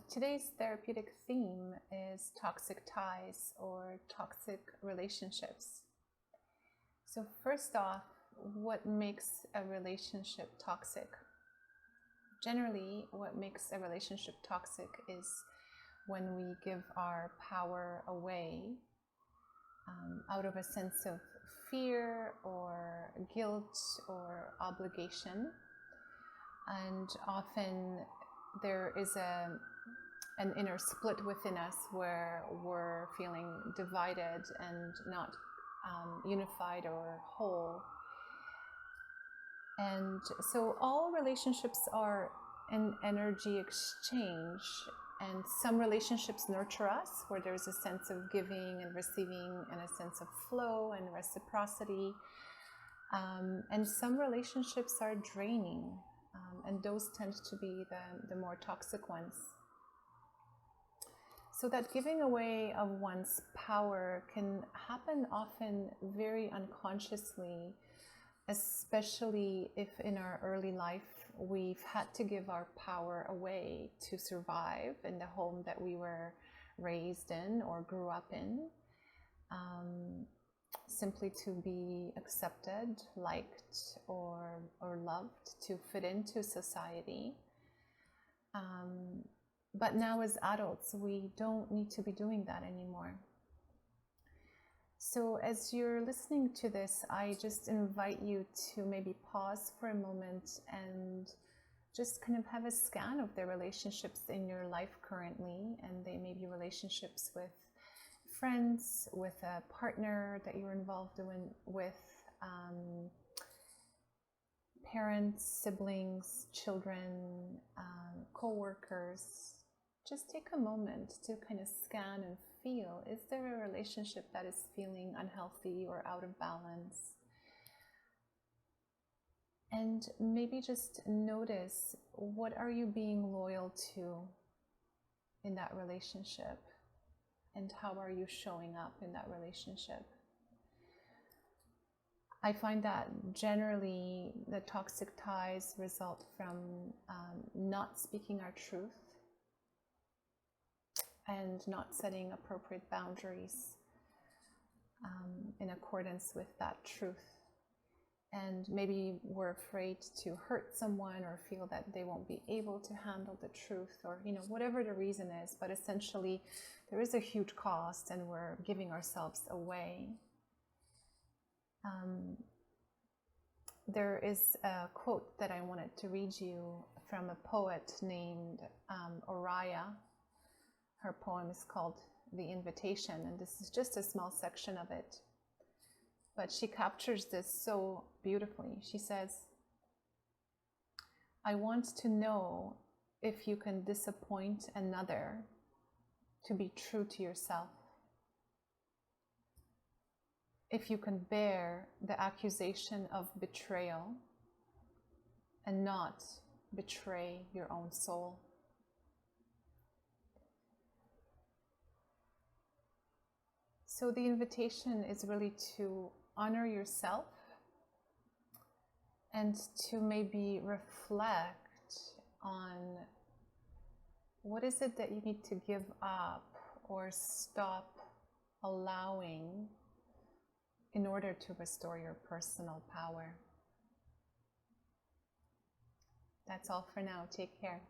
Today's therapeutic theme is toxic ties or toxic relationships. So, first off, what makes a relationship toxic? Generally, what makes a relationship toxic is when we give our power away out of a sense of fear or guilt or obligation. And often there is an inner split within us where we're feeling divided and not unified or whole. And so all relationships are an energy exchange, and some relationships nurture us where there's a sense of giving and receiving and a sense of flow and reciprocity. And some relationships are draining. And those tend to be the more toxic ones. So that giving away of one's power can happen often very unconsciously, especially if in our early life we've had to give our power away to survive in the home that we were raised in or grew up in. Simply to be accepted, liked, or loved, to fit into society. But now as adults, we don't need to be doing that anymore. So as you're listening to this, I just invite you to maybe pause for a moment and just kind of have a scan of the relationships in your life currently, and they may be relationships with friends, with a partner that you're involved in, with parents, siblings, children, co-workers. Just take a moment to kind of scan and feel, is there a relationship that is feeling unhealthy or out of balance? And maybe just notice, what are you being loyal to in that relationship? And how are you showing up in that relationship? I find that generally the toxic ties result from not speaking our truth and not setting appropriate boundaries in accordance with that truth. And maybe we're afraid to hurt someone or feel that they won't be able to handle the truth, or whatever the reason is, but essentially there is a huge cost and we're giving ourselves away. There is a quote that I wanted to read you from a poet named Oriah. Her poem is called The Invitation, and this is just a small section of it. But she captures this so beautifully. She says, "I want to know if you can disappoint another to be true to yourself. If you can bear the accusation of betrayal and not betray your own soul." So the invitation is really to honor yourself and to maybe reflect on what is it that you need to give up or stop allowing in order to restore your personal power. That's all for now. Take care.